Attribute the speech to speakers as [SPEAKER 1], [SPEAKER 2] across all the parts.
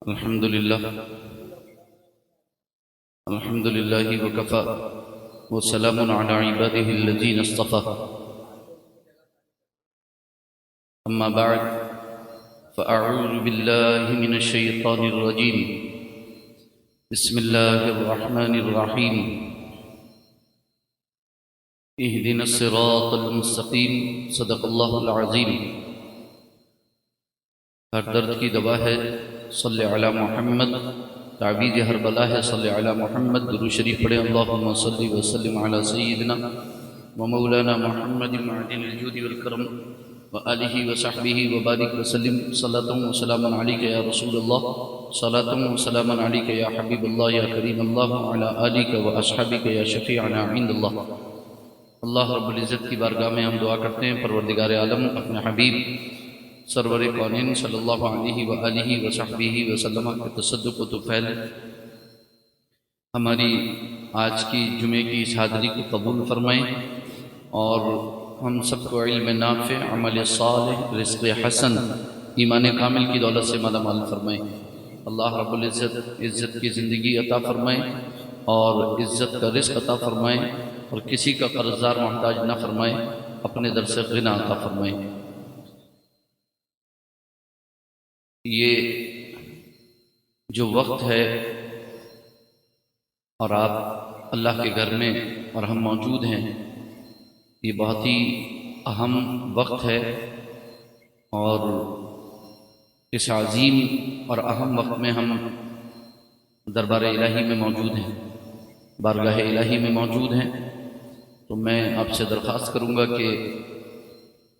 [SPEAKER 1] الحمد لله وكفى وسلام على عباده الذين اصطفى أما بعد فأعوذ بالله من الشيطان الرجيم بسم الله الرحمن الرحيم اهدنا الصراط المستقيم صدق الله العظيم. ہر درد کی دوا ہے صلی علی محمد، تعویذ ہر بلا ہے صلی علی محمد. درود شریف پڑھیں. اللہم صلی وسلم علی سیدنا و مولانا محمد معدن الجود والکرم وآلہ وصحبہ وبارک وسلم. صلاۃ و سلام علیک یا رسول اللہ، صلاۃ و سلام علیک یا حبیب اللہ یا کریم اللہ، علی آلک و اصحابک یا شفیعنا عند اللہ. اللہ رب العزت کی بارگاہ میں ہم دعا کرتے ہیں پروردگار عالم اپنے حبیب سرور کونین صلی اللہ علیہ وآلہ وصحبہ وسلم کے تصدق و طفیل ہماری آج کی جمعے کی اس حاضری کو قبول فرمائیں اور ہم سب کو علم نافع، عمل صالح، رزق حسن، ایمان کامل کی دولت سے مالا مال فرمائیں. اللہ رب العزت عزت کی زندگی عطا فرمائیں اور عزت کا رزق عطا فرمائیں اور کسی کا قرضدار محتاج نہ فرمائیں، اپنے در سے غنا عطا فرمائیں. یہ جو وقت ہے اور آپ اللہ کے گھر میں اور ہم موجود ہیں، یہ بہت ہی اہم وقت ہے اور اس عظیم اور اہم وقت میں ہم دربار الہی میں موجود ہیں، بارگاہ الہی میں موجود ہیں. تو میں آپ سے درخواست کروں گا کہ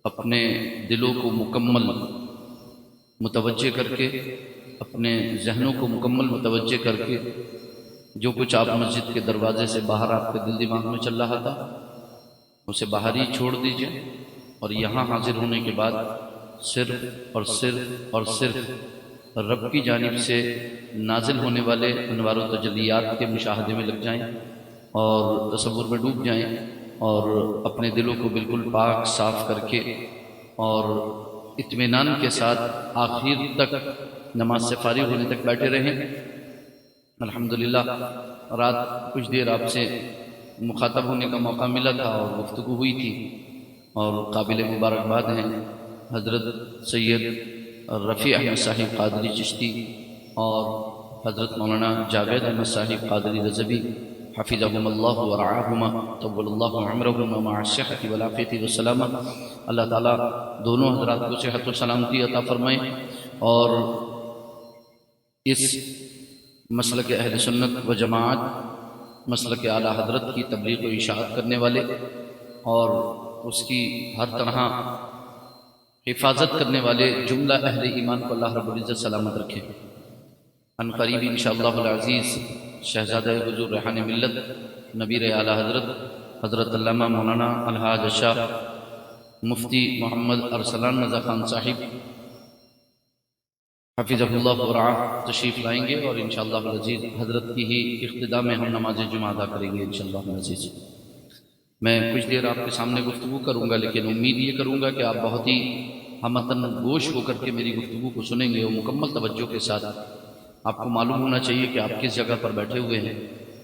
[SPEAKER 1] اپنے دلوں کو مکمل متوجہ کر کے، اپنے ذہنوں کو مکمل متوجہ کر کے، جو کچھ آپ مسجد کے دروازے سے باہر آپ کے دل دماغ میں چل رہا تھا اسے باہر ہی چھوڑ دیجئے اور یہاں حاضر ہونے کے بعد صرف اور صرف اور صرف رب کی جانب سے نازل ہونے والے انوار و تجلیات کے مشاہدے میں لگ جائیں اور تصور میں ڈوب جائیں اور اپنے دلوں کو بالکل پاک صاف کر کے اور اطمینان کے ساتھ آخر تک نماز سے فارغ ہونے تک بیٹھے رہیں. الحمدللہ رات کچھ دیر آپ سے مخاطب ہونے کا موقع ملا تھا اور گفتگو ہوئی تھی اور قابل مبارکباد ہیں حضرت سید رفیع احمد صاحب قادری چشتی اور حضرت مولانا جاوید احمد صاحب قادری رضوی حفظہم اللہ ورعاہما طول اللہ عمرہما مع الصحۃ والعافیۃ والسلامہ. اللہ تعالیٰ دونوں حضرات کو صحت و سلامتی عطا فرمائیں اور اس مسلک اہل سنت و جماعت، مسلک اعلیٰ حضرت کی تبلیغ و اشاعت کرنے والے اور اس کی ہر طرح حفاظت کرنے والے جملہ اہل ایمان کو اللہ رب العزت سلامت رکھے. ان قریب انشاءاللہ العزیز شہزادہ حضور ریحان ملت نبیر اعلیٰ حضرت حضرت علامہ مولانا الحاج شاہ مفتی محمد ارسلان رضا خان صاحب حفظہ اللہ ورعاہ تشریف لائیں گے اور انشاءاللہ العزیز حضرت کی ہی اقتداء میں ہم نماز جمعہ ادا کریں گے انشاءاللہ العزیز. میں کچھ دیر آپ کے سامنے گفتگو کروں گا لیکن امید یہ کروں گا کہ آپ بہت ہی ہمتن گوش ہو کر کے میری گفتگو کو سنیں گے اور مکمل توجہ کے ساتھ. آپ کو معلوم ہونا چاہیے کہ آپ کس جگہ پر بیٹھے ہوئے ہیں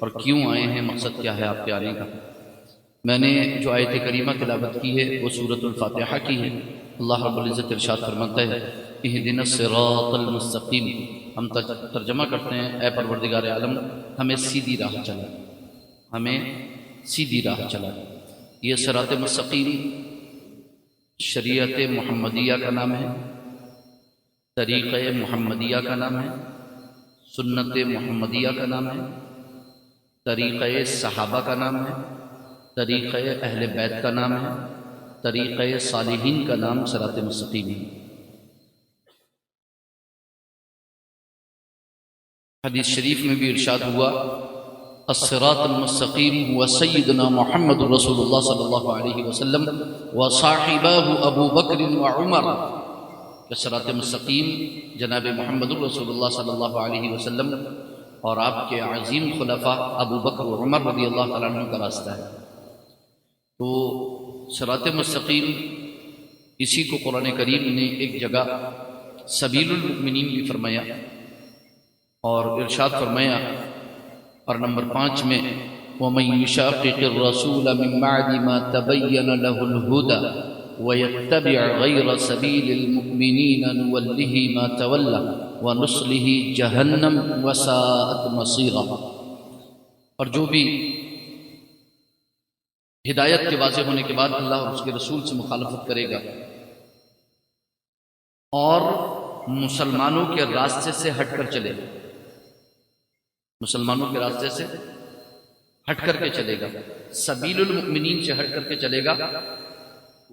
[SPEAKER 1] اور کیوں آئے ہیں، مقصد کیا ہے آپ کے آنے کا. میں نے جو آیت کریمہ تلاوت کی ہے وہ سورۃ الفاتحہ کی ہے. اللہ رب العزت ارشاد فرماتا ہے اہدنا الصراط المستقیم. ہم ترجمہ کرتے ہیں اے پروردگار عالم ہمیں سیدھی راہ چلا، ہمیں سیدھی راہ چلا. یہ صراط مستقیم شریعت محمدیہ کا نام ہے، طریقہ محمدیہ کا نام ہے، سنت محمدیہ کا نام ہے، طریقہ صحابہ کا نام ہے، طریقہ اہل بیت کا نام ہے، طریقہ صالحین کا نام صراط مستقیم ہے. حدیث شریف میں بھی ارشاد ہوا الصراط المستقیم هو سیدنا محمد رسول اللہ صلی اللہ علیہ وسلم وصاحبہ ابو بکر وعمر. کہ صراط مستقیم جناب محمد رسول اللہ صلی اللہ علیہ وسلم اور آپ کے عظیم خلفاء ابو بکر و عمر رضی اللہ تعالیٰ عنہ کا راستہ ہے. تو صراط مستقیم اسی کو قرآن کریم نے ایک جگہ سبیل المؤمنین بھی فرمایا اور ارشاد فرمایا اور نمبر 5 میں وَمَن يُشَاقِقِ الرَّسُولَ مِن بَعْدِ مَا تَبَيَّنَ لَهُ الْهُدَى وَيَتَّبِعْ غَيْرَ سَبِيلِ الْمُؤْمِنِينَ نُوَلِّهِ مَا تَوَلَّى وَنُصْلِهِ جَهَنَّمَ وَسَاءَتْ مَصِيرًا۔ اور جو بھی ہدایت کے واضح ہونے کے بعد اللہ اور اس کے رسول سے مخالفت کرے گا اور مسلمانوں کے راستے سے ہٹ کر چلے گا، مسلمانوں کے راستے سے ہٹ کر کے چلے گا، سبیل المؤمنین سے ہٹ کر کے چلے گا،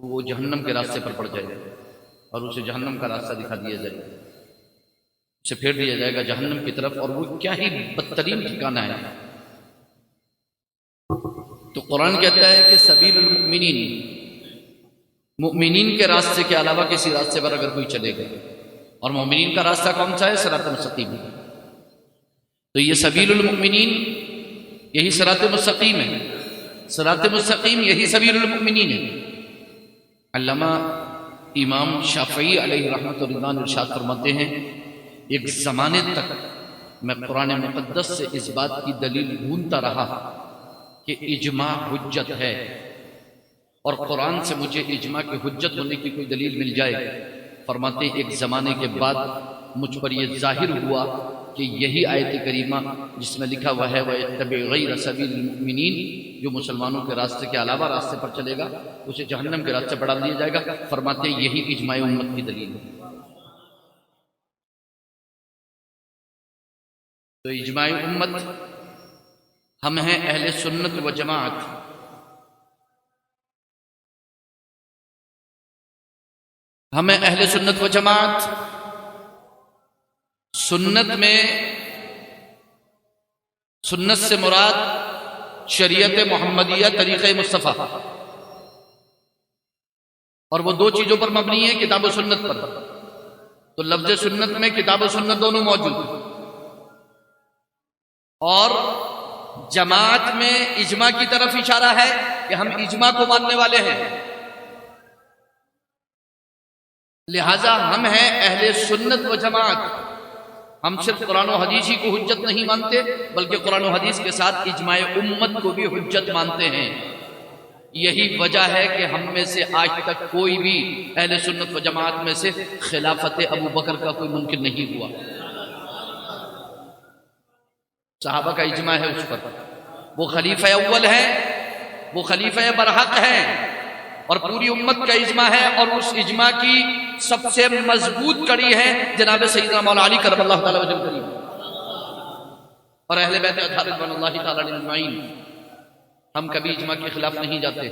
[SPEAKER 1] وہ جہنم کے راستے پر پڑ جائے گا اور اسے جہنم کا راستہ دکھا دیا جائے گا، اسے پھیر دیا جائے گا جہنم کی طرف، اور وہ کیا ہی بدترین ٹھکانہ ہے۔ تو قرآن کہتا ہے کہ سبیل المؤمنین، مؤمنین کے راستے کے علاوہ کسی راستے پر اگر کوئی چلے گا، اور مومنین کا راستہ کون سا ہے؟ صراط مستقیم۔ تو یہ سبیل المؤمنین یہی صراط مستقیم ہے، صراط مستقیم یہی سبیل المؤمنین ہے۔ علامہ امام شافعی علیہ رحمۃ اللہ ارشاد فرماتے ہیں ایک زمانے تک میں قرآن مقدس سے اس بات کی دلیل ڈھونڈتا رہا کہ اجماع حجت ہے، اور قرآن سے مجھے اجماع کی حجت ہونے کی کوئی دلیل مل جائے۔ فرماتے ہیں ایک زمانے کے بعد مجھ پر یہ ظاہر ہوا کہ یہی آیت کریمہ جس میں لکھا ہوا ہے وَيَتَّبِعْ غَيْرَ سَبِيلِ الْمُؤْمِنِينَ، جو مسلمانوں کے راستے کے علاوہ راستے پر چلے گا اسے جہنم کے راستے بڑھا دیا جائے گا۔ فرماتے ہیں یہی اجماع امت کی دلیل ہے۔ تو اجماع امت ہم ہیں اہل سنت و جماعت، ہمیں اہل سنت و جماعت۔ سنت میں سنت سے مراد شریعت محمدیہ طریقہ مصطفیٰ، اور وہ 2 چیزوں پر مبنی ہے، کتاب و سنت پر۔ تو لفظ سنت میں کتاب و سنت دونوں موجود ہیں، اور جماعت میں اجماع کی طرف اشارہ ہے کہ ہم اجماع کو ماننے والے ہیں، لہذا ہم ہیں اہل سنت و جماعت۔ ہم صرف قرآن و حدیث ہی کو حجت نہیں مانتے بلکہ قرآن و حدیث کے ساتھ اجماع امت کو بھی حجت مانتے ہیں۔ یہی وجہ ہے کہ ہم میں سے آج تک کوئی بھی اہل سنت و جماعت میں سے خلافت ابو بکر کا کوئی منکر نہیں ہوا۔ صحابہ کا اجماع ہے اس پر، وہ خلیفہ اول ہے، وہ خلیفہ برحق ہے، اور پوری امت کا اجماع ہے، اور اس اجماع کی سب سے مضبوط کڑی ہے جناب سیدنا مولا علی کرم اللہ تعالی وجہ کریم اور اہل بیت اطہار رضوان اللہ تعالی علیہم اجمعین۔ ہم کبھی اجماع کے خلاف نہیں جاتے۔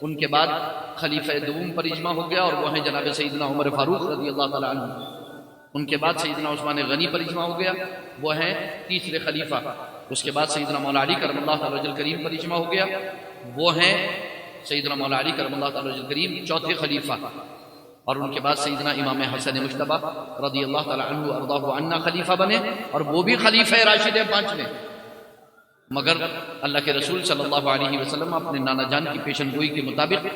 [SPEAKER 1] ان کے بعد خلیفہ دوم پر اجماع ہو گیا، اور وہ ہیں جناب سیدنا عمر فاروق رضی اللہ تعالی عنہ۔ ان کے بعد سیدنا عثمان غنی پر اجماع ہو گیا، وہ ہیں تیسرے خلیفہ۔ اس کے بعد سیدنا مولا علی کرم اللہ تعالی وجہ کریم پر اجماع ہو گیا، وہ ہیں سیدنا مولا علی کرم اللہ تعالی وجہ کریم چوتھے خلیفہ۔ اور ان کے بعد سیدنا امام حسن مجتبی رضی اللہ تعالی عنہ ارضاہ عنا خلیفہ بنے، اور وہ بھی خلیفہ راشد 5 میں۔ مگر اللہ کے رسول صلی اللہ علیہ وسلم اپنے نانا جان کی پیشن گوئی کے مطابق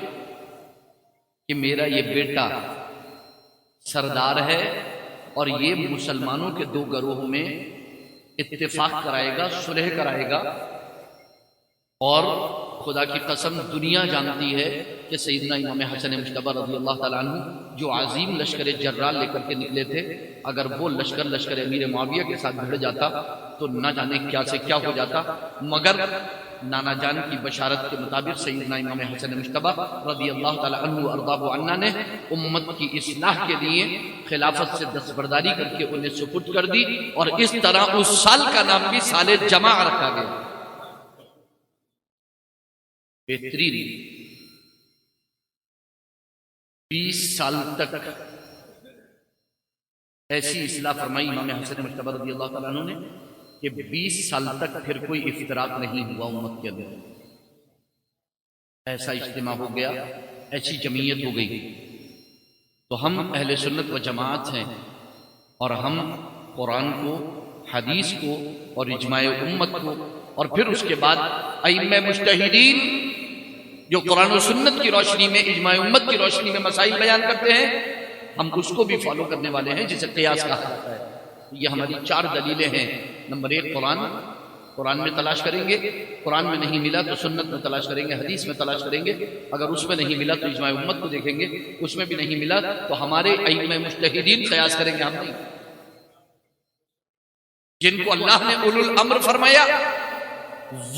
[SPEAKER 1] کہ میرا یہ بیٹا سردار ہے اور یہ مسلمانوں کے 2 گروہوں میں اتفاق کرائے گا، صلح کرائے گا، اور خدا کی قسم دنیا جانتی ہے کہ سیدنا امام حسن مجتبی رضی اللہ تعالیٰ عنہ جو عظیم لشکر جرال لے کر کے نکلے تھے، اگر وہ لشکر امیر معاویہ کے ساتھ بھڑ جاتا تو نہ جانے کیا سے کیا ہو جاتا، مگر نانا جان کی بشارت کے مطابق سیدنا امام حسن مجتبی رضی اللہ تعالیٰ عنہ ارضاہ عنہ نے امت کی اصلاح کے لیے خلافت سے دستبرداری کر کے انہیں سپرد کر دی، اور اس طرح اس سال کا نام بھی سال جمع رکھا گیا۔ بہترین 20 سال تک ایسی اصلاح فرمائی امام حسن مجتبی رضی اللہ تعالیٰ عنہ نے کہ 20 سال تک پھر کوئی افتراق نہیں ہوا امت کے اندر۔ ایسا اجتماع ہو گیا، ایسی جمعیت ہو گئی۔ تو ہم اہل سنت و جماعت ہیں، اور ہم قرآن کو، حدیث کو اور اجماع امت کو، اور پھر اس کے بعد ائمہ مجتہدین جو قرآن و سنت کی روشنی میں، اجماع امت کی روشنی میں مسائل بیان کرتے ہیں، ہم اس کو بھی فالو کرنے والے ہیں، جسے قیاس کہا جاتا ہے۔ یہ ہماری 4 دلیلیں ہیں۔ نمبر 1 قرآن میں تلاش کریں گے، قرآن میں نہیں ملا تو سنت میں تلاش کریں گے، حدیث میں تلاش کریں گے، اگر اس میں نہیں ملا تو اجماع امت کو دیکھیں گے، اس میں بھی نہیں ملا تو ہمارے ائمہ مجتہدین قیاس کریں گے، ہم نہیں، جن کو اللہ نے اولو الامر فرمایا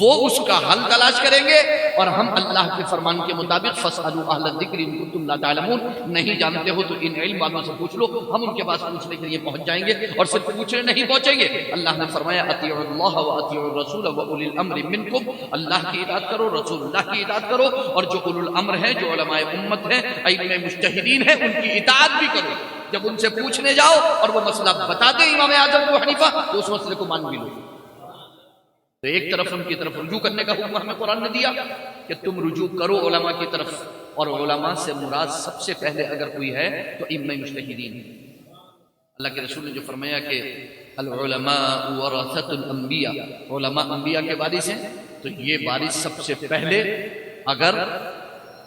[SPEAKER 1] وہ اس کا حل تلاش کریں گے، اور ہم اللہ کے فرمان کے مطابق فاسألوا اہل الذکر ان کنتم لا تعلمون، نہیں جانتے ہو تو ان علم والوں سے پوچھ لو، ہم ان کے پاس پوچھنے کے لیے پہنچ جائیں گے، اور صرف پوچھنے نہیں پہنچیں گے۔ اللہ نے فرمایا اطیعوا اللہ واطیعوا الرسول واولی الامر منکم، اللہ کی اطاعت کرو، رسول اللہ کی اطاعت کرو، اور جو اولو الامر ہیں، جو علماء امت ہیں، ائمہ مجتہدین ہیں، ان کی اطاعت بھی کرو۔ جب ان سے پوچھنے جاؤ اور وہ مسئلہ بتا دیں امام اعظم ابو حنیفہ تو اس مسئلے کو مان بھی لو۔ تو ایک طرف ان کی طرف رجوع کرنے کا حکم ہمیں قرآن نے دیا کہ تم رجوع کرو علماء کی طرف، اور علماء سے مراد سب سے پہلے اگر کوئی ہے تو ائمہ مجتہدین۔ اللہ کے رسول نے جو فرمایا کہ العلماء ورثۃ الانبیاء، علماء انبیاء کے وارث ہیں، تو یہ وارث سب سے پہلے اگر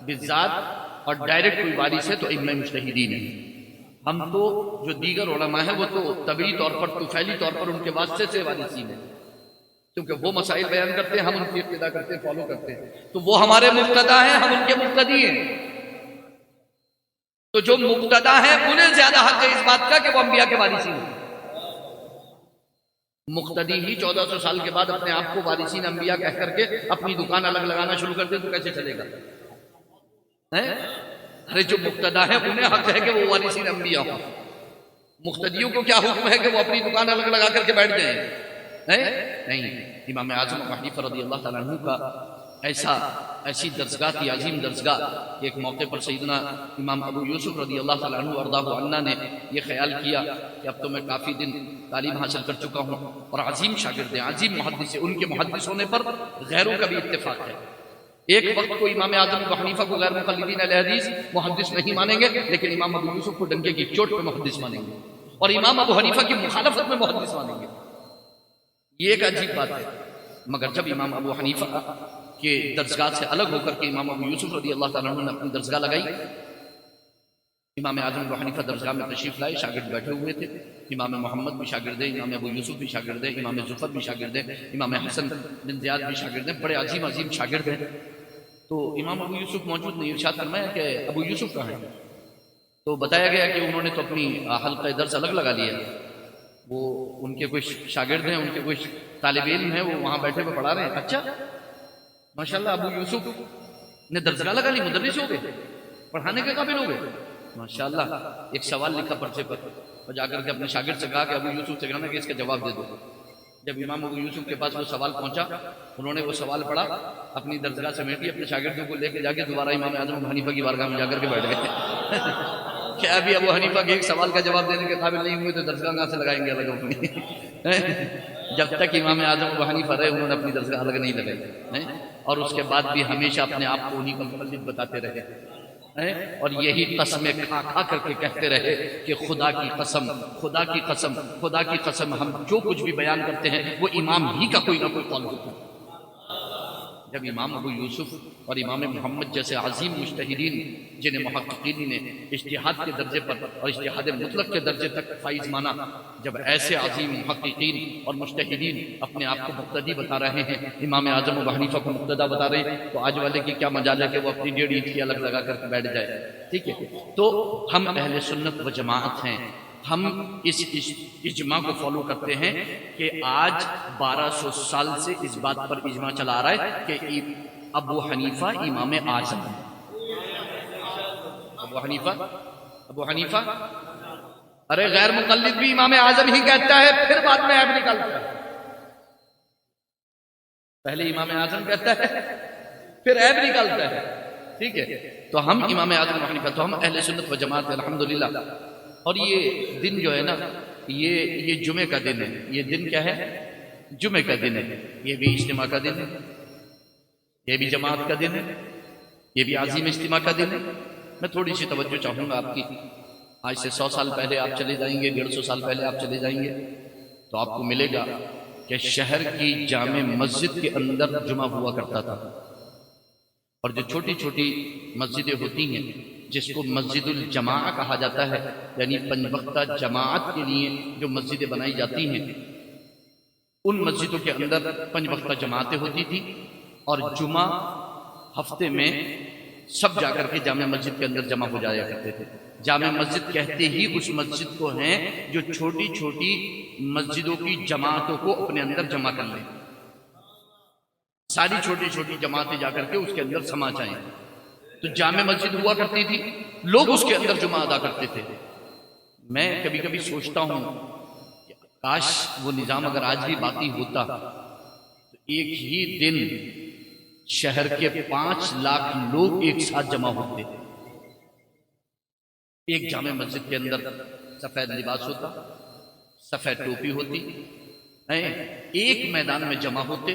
[SPEAKER 1] بالذات اور ڈائریکٹ کوئی وارث ہے تو ائمہ مجتہدین ہیں۔ ہم تو جو دیگر علماء ہیں وہ تو طبعی طور پر، طفیلی طور پر ان کے واسطے سے وارثین ہیں، کیونکہ وہ مسائل بیان کرتے ہیں، ہم ان کی ابتدا کرتے ہیں، فالو کرتے ہیں، تو وہ ہمارے مقتدا ہیں، ہم ان کے مقتدی ہیں۔ تو جو مقتدا ہیں انہیں زیادہ حق ہے اس بات کا کہ وہ انبیاء کے وارثین ہیں۔ مقتدی ہی 1400 سال کے بعد اپنے آپ کو وارثین انبیاء کہہ کر کے اپنی دکان الگ لگانا شروع کر دے تو کیسے چلے گا؟ ارے جو مقتدا ہے انہیں حق ہے کہ وہ وارثین انبیاء ہوں، مقتدیوں کو کیا حکم ہے کہ وہ اپنی دکان الگ لگا کر کے بیٹھ جائیں؟ نہیں۔ امام اعظم ابو حنیفہ رضی اللہ تعالیٰ عنہ کا ایسی درسگاہ تھی، عظیم درسگاہ، کہ ایک موقع پر سیدنا امام ابو یوسف رضی اللہ تعالیٰ عنہ وارضاہ عنہ نے یہ خیال کیا کہ اب تو میں کافی دن تعلیم حاصل کر چکا ہوں اور عظیم شاگرد ہیں، عظیم محدث ہیں، ان کے محدث ہونے پر غیروں کا بھی اتفاق ہے۔ ایک وقت کو امام اعظم ابو حنیفہ کو غیر مقلدین اہل حدیث محدث نہیں مانیں گے، لیکن امام ابو یوسف کو ڈنکے کی چوٹ پہ محدث مانیں گے، اور امام ابو حنیفہ کی مخالفت میں محدث مانیں گے۔ یہ ایک عجیب بات ہے، مگر جب امام ابو حنیفہ کے درسگاہ سے الگ ہو کر کے امام ابو یوسف رضی اللہ تعالیٰ عنہ نے اپنی درسگاہ لگائی، امام اعظم ابو حنیفہ درسگاہ میں تشریف لائے، شاگرد بیٹھے ہوئے تھے، امام محمد بھی شاگرد ہیں، امام ابو یوسف بھی شاگرد ہیں، امام زفر بھی شاگرد ہیں، امام حسن بن زیاد بھی شاگرد ہیں، بڑے عظیم شاگرد ہیں۔ تو امام ابو یوسف موجود نہیں، ارشاد فرمایا کہ ابو یوسف کہاں ہے؟ تو بتایا گیا کہ انہوں نے تو اپنی حلقہ درس الگ لگا لیا، وہ ان کے کوئی شاگرد ہیں، ان کے کوئی طالب علم ہیں، وہ وہاں بیٹھے ہوئے پڑھا رہے ہیں۔ اچھا ماشاءاللہ ابو یوسف نے درسگاہ لگا لی، مدرس ہو گئے، پڑھانے کے قابل ہو گئے، ماشاءاللہ۔ ایک سوال لکھا پرچے پر اور جا کر کے اپنے شاگرد سے کہا کہ ابو یوسف سے کہنا کہ اس کا جواب دے دو۔ جب امام ابو یوسف کے پاس وہ سوال پہنچا، انہوں نے وہ سوال پڑھا، اپنی درسگاہ سمیٹی، اپنے شاگردوں کو لے کے جا کے دوبارہ امام اعظم ابو حنیفہ کی بارگاہ میں جا کر کے بیٹھ گئے کہ ابھی ابو حنیفہ کے ایک سوال کا جواب دینے کے قابل نہیں ہوئے تو درسگاہ کہاں سے لگائیں گے الگ اپنی؟ جب تک امام اعظم ابو حنیفہ رہے انہوں نے اپنی درسگاہ الگ نہیں لگائی، اور اس کے بعد بھی ہمیشہ اپنے آپ کو انہی کا مقلد بتاتے رہے، اور یہی قسمیں کھا کھا کر کے کہتے رہے کہ خدا کی قسم، خدا کی قسم، خدا کی قسم، ہم جو کچھ بھی بیان کرتے ہیں وہ امام ہی کا کوئی نہ کوئی قول ہوتا ہے۔ جب امام ابو یوسف اور امام محمد جیسے عظیم مجتہدین جنہیں محققین نے اجتہاد کے درجے پر اور اجتہاد مطلق کے درجے تک فائز مانا، جب ایسے عظیم محققین اور مجتہدین اپنے آپ کو مقتدی بتا رہے ہیں، امام اعظم ابو حنیفہ کو مقتدا بتا رہے ہیں، تو آج والے کی کیا مجال ہے کہ وہ اپنی 1.5 اینٹ کی الگ لگا کر بیٹھ جائے؟ ٹھیک ہے، تو ہم اہل سنت و جماعت ہیں، ہم اس اجماع کو فالو کرتے ہیں کہ آج 1200 سال سے اس بات پر اجماع چلا آ رہا ہے کہ ابو حنیفہ امام اعظم ہے۔ ابو حنیفہ ارے غیر مقلد بھی امام اعظم ہی کہتا ہے، پھر بعد میں عیب نکالتا ہے۔ پہلے امام اعظم کہتا ہے پھر عیب نکالتا ہے، ٹھیک ہے۔ تو ہم امام اعظم ابو حنیفہ، تو ہم اہل سنت و جماعت الحمدللہ۔ اور یہ دن جو ہے نا، یہ جمعہ کا دن ہے۔ یہ دن کیا ہے؟ جمعہ کا دن ہے۔ یہ بھی اجتماع کا دن ہے، یہ بھی جماعت کا دن ہے، یہ بھی عظیم اجتماع کا دن ہے۔ میں تھوڑی سی توجہ چاہوں گا آپ کی۔ آج سے 100 سال پہلے آپ چلے جائیں گے، 150 سال پہلے آپ چلے جائیں گے تو آپ کو ملے گا کہ شہر کی جامع مسجد کے اندر جمعہ ہوا کرتا تھا، اور جو چھوٹی چھوٹی مسجدیں ہوتی ہیں جس کو مسجد الجماع کہا جاتا ہے، یعنی 5 وقتہ جماعت کے لیے جو مسجدیں بنائی جاتی ہیں، ان مسجدوں کے اندر 5 وقتہ جماعتیں ہوتی تھی، اور جمعہ ہفتے میں سب جا کر کے جامع مسجد کے اندر جمع ہو جایا کرتے تھے۔ جامع مسجد کہتے ہی اس مسجد کو ہیں جو چھوٹی چھوٹی مسجدوں کی جماعتوں کو اپنے اندر جمع کر لیں، ساری چھوٹی چھوٹی جماعتیں جا کر کے اس کے اندر سما جائیں۔ تو جامع مسجد ہوا کرتی تھی، لوگ اس کے اندر جمعہ ادا کرتے تھے۔ میں کبھی کبھی سوچتا ہوں کہ کاش وہ نظام اگر آج بھی باقی ہوتا تو ایک ہی دن شہر کے 5 لاکھ لوگ ایک ساتھ جمع ہوتے، ایک جامع مسجد کے اندر سفید لباس ہوتا، سفید ٹوپی ہوتی، ایک میدان میں جمع ہوتے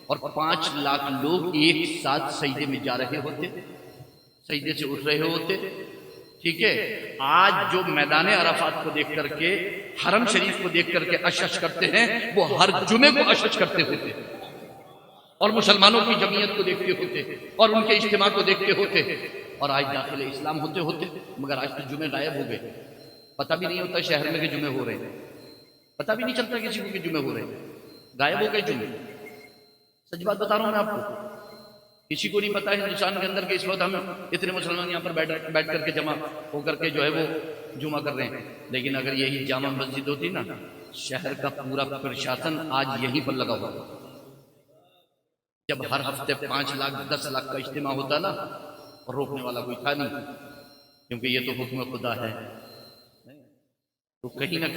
[SPEAKER 1] اور 5 لاکھ لوگ ایک ساتھ سجدے میں جا رہے ہوتے، سجدے سے اٹھ رہے ہوتے۔ ٹھیک ہے، آج جو میدان عرفات کو دیکھ کر کے، حرم شریف کو دیکھ کر کے اشش کرتے ہیں، وہ ہر جمعے کو اشش کرتے ہوتے اور مسلمانوں کی جمعیت کو دیکھتے ہوتے اور ان کے اجتماع کو دیکھتے ہوتے، اور آج داخل اسلام ہوتے ہوتے، مگر آج تو جمعے غائب ہو گئے، پتہ بھی نہیں ہوتا شہر میں کہ جمعے ہو رہے ہیں، پتہ بھی نہیں چلتا کسی کو کہ جمعے ہو رہے ہیں، غائب ہو گئے جمعے۔ سچ بات بتا رہا ہوں میں آپ کو، کسی کو نہیں پتا ہندوستان کے اندر کہ اس وقت ہم اتنے مسلمان یہاں پر بیٹھ کر کے جمع ہو کر کے جو ہے وہ جمعہ کر رہے ہیں، لیکن اگر یہی جامع مسجد ہوتی نا، شہر کا پورا پرشاسن آج یہیں پر لگا ہوا، جب ہر ہفتے 5 لاکھ 10 لاکھ کا اجتماع ہوتا نا، اور روکنے والا کوئی تھا نہیں، کیونکہ یہ تو حکم خدا ہے۔ تو کہیں نہ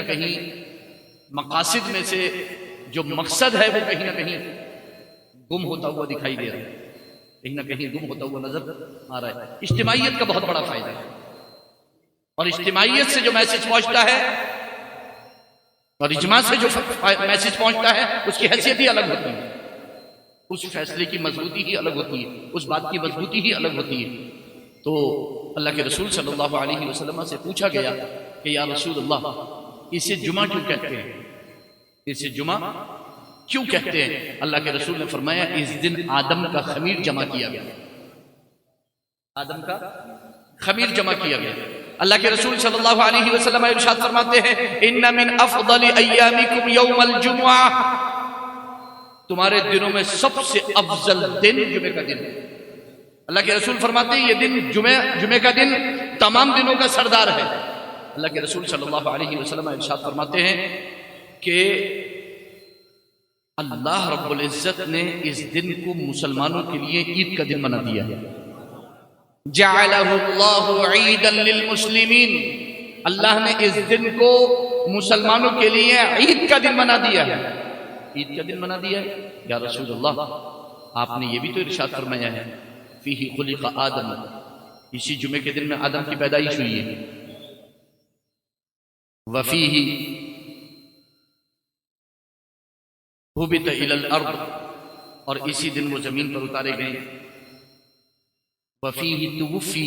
[SPEAKER 1] کہیں مقاصد میں سے جو مقصد ہے وہ کہیں نہ کہیں گم ہوتا ہوا دکھائی دے رہا ہے، کہیں نہ کہیں گم ہوتا ہوا نظر آ رہا ہے۔ اجتماعیت کا بہت بڑا فائدہ ہے، اور اجتماعیت سے جو میسج پہنچتا ہے اور اجماع سے جو میسج پہنچتا ہے اس کی حیثیت ہی الگ ہوتی ہے، اس فیصلے کی مضبوطی ہی الگ ہوتی ہے، اس بات کی مضبوطی ہی الگ ہوتی ہے۔ تو اللہ کے رسول صلی اللہ علیہ وسلم سے پوچھا گیا کہ یا رسول اللہ، اسے جمعہ کیوں کہتے ہیں؟ اسے جمعہ کیوں کہتے ہیں؟ اللہ کے رسول نے فرمایا اس دن آدم کا خمیر جمع کیا گیا، آدم کا خمیر جمع کیا گیا۔ اللہ کے رسول صلی اللہ علیہ وسلم ارشاد فرماتے ہیں ان من افضل ایامکم یوم الجمعہ، تمہارے دنوں میں سب سے افضل دن جمعے کا دن ہے۔ اللہ کے رسول فرماتے ہیں یہ دن جمعے کا دن تمام دنوں کا سردار ہے۔ اللہ کے رسول صلی اللہ علیہ وسلم ارشاد فرماتے ہیں کہ اللہ رب العزت نے اس دن کو مسلمانوں کے لیے عید کا دن بنا دیا ہے، جعلہ اللہ عیدا للمسلمین، اللہ نے اس دن کو مسلمانوں کے لیے عید کا دن بنا دیا ہے، عید کا دن بنا دیا ہے۔ یا رسول اللہ، آپ نے یہ بھی تو ارشاد فرمایا ہے فیہ خلق آدم، اسی جمعے کے دن میں آدم کی پیدائش ہوئی ہے، وفیہ ہبط الی الارض، اور اسی دن وہ زمین پر اتارے گئے، وفیہ توفی،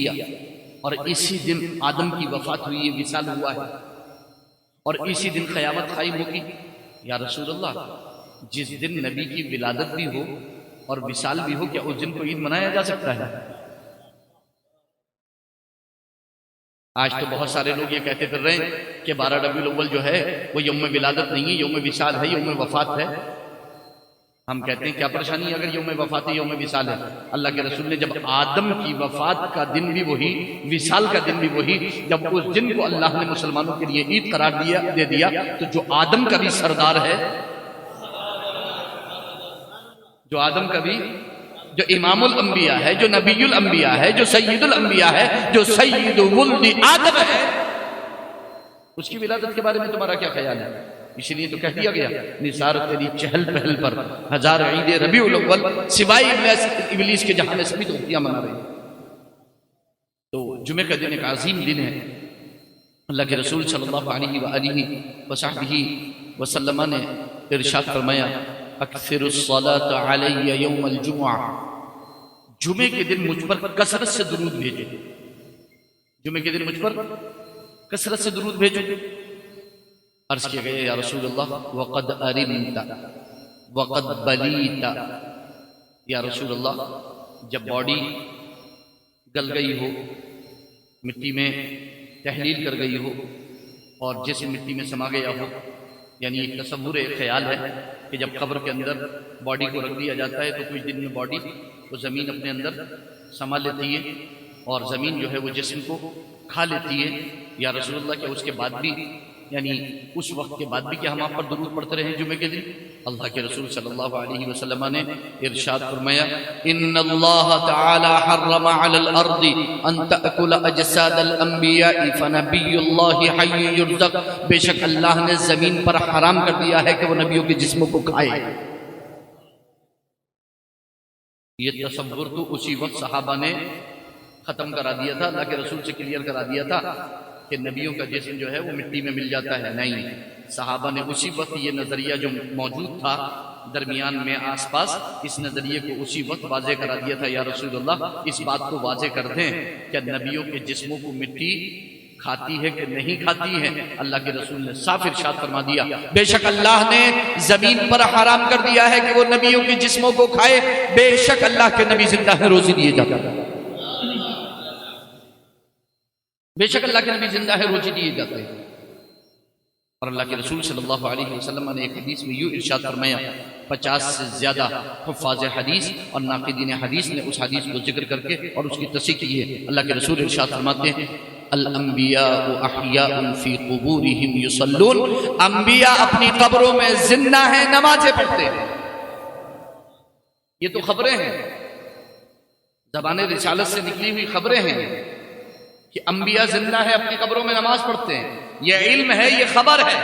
[SPEAKER 1] اور اسی دن آدم کی وفات ہوئی ہے، وصال ہوا ہے، اور اسی دن قیامت قائم ہوگی۔ یا رسول اللہ، جس دن نبی کی ولادت بھی ہو اور وصال بھی ہو، کیا اس دن کو عید منایا جا سکتا ہے؟ آج تو بہت سارے لوگ یہ کہتے پھر رہے ہیں کہ 12 ربیع الاول جو ہے وہ یوم ولادت نہیں ہے، یوم وصال ہے، یوم وفات ہے۔ ہم کہتے ہیں کیا پریشانی ہے اگر یوم وفات ہے، یوم وصال ہے؟ اللہ کے رسول نے جب آدم کی وفات کا دن بھی وہی، وصال کا دن بھی وہی، جب اس دن کو اللہ نے مسلمانوں کے لیے عید قرار دے دیا، تو جو آدم کا بھی سردار ہے، جو آدم کا بھی، جو امام الانبیاء ہے، جو نبی الانبیاء ہے، جو سید الانبیاء ہے، جو سید ولد آدم ہے، اس کی ولادت کے بارے میں تمہارا کیا خیال ہے؟ اس لیے تو کہہ دیا گیا نثار تیری چہل پہل پر ہزار عید ربیع الاول، سوائے ابلیس کے جہاں میں سبھی تو عیدیاں منا رہے ہیں۔ تو جمعہ کا دن ایک عظیم دن ہے۔ اللہ کے رسول صلی اللہ علیہ وآلہ وصحبہ وسلم نے ارشاد فرمایا اکثر الصلاۃ علی یوم الجمعہ، جمعے کے دن مجھ پر کثرت سے درود بھیجو، جمعے کے دن مجھ پر کثرت سے درود بھیجو۔ عرض کیا گیا یا رسول اللہ وقد ارمت وقد بلیت، یا رسول اللہ جب باڈی گل گئی ہو، مٹی میں تحلیل کر گئی ہو اور جسم مٹی میں سما گیا ہو، یعنی ایک تصور ایک خیال ہے کہ جب قبر کے اندر باڈی کو رکھ دیا جاتا ہے تو کچھ دن میں باڈی کو زمین اپنے اندر سما لیتی ہے اور زمین جو ہے وہ جسم کو کھا لیتی ہے۔ یا رسول اللہ کہ اس کے بعد بھی، یعنی اس وقت کے بعد بھی کہ ہم آپ پر درود پڑھتے رہے جمعے کے دن؟ اللہ کے رسول صلی اللہ علیہ وسلم نے ارشاد فرمایا، ان اللہ تعالی حرم علی الارض ان تأکل اجساد الانبیاء فنبی اللہ حی یرزق، بے شک اللہ نے زمین پر حرام کر دیا ہے کہ وہ نبیوں کے جسموں کو کھائے۔ یہ تصور تو اسی وقت صحابہ نے ختم کرا دیا تھا، اللہ کے رسول سے کلیئر کرا دیا تھا کہ نبیوں کا جسم جو ہے وہ مٹی میں مل جاتا ہے۔ نہیں، صحابہ نے اسی وقت یہ نظریہ جو موجود تھا درمیان میں آس پاس، اس نظریے کو اسی وقت واضح کرا دیا تھا، یا رسول اللہ اس بات کو واضح کر دیں کہ نبیوں کے جسموں کو مٹی کھاتی ہے کہ نہیں کھاتی ہے۔ اللہ کے رسول نے صاف ارشاد فرما دیا، بے شک اللہ نے زمین پر حرام کر دیا ہے کہ وہ نبیوں کے جسموں کو کھائے، بے شک اللہ کے نبی زندہ ہیں، روزی دیے جاتے ہیں، بے شک اللہ کے نبی زندہ ہے، روزی دیے جاتے ہیں۔ اور اللہ کے رسول صلی اللہ علیہ وسلم نے ایک حدیث میں یوں ارشاد فرمایا، 50 سے زیادہ حفاظ حدیث اور ناقدین حدیث نے اس حدیث کو ذکر کر کے اور اس کی تصحیح کی ہے۔ اللہ کے رسول ارشاد فرماتے ہیں، الانبیاء احیاء فی قبورہم یصلون، انبیاء اپنی قبروں میں زندہ ہیں، نمازیں پڑھتے ہیں۔ یہ تو خبریں ہیں، زبان رسالت سے نکلی ہوئی خبریں ہیں کہ انبیاء زندہ ہے، اپنی قبروں میں نماز پڑھتے ہیں، یہ علم ہے، یہ خبر ہے۔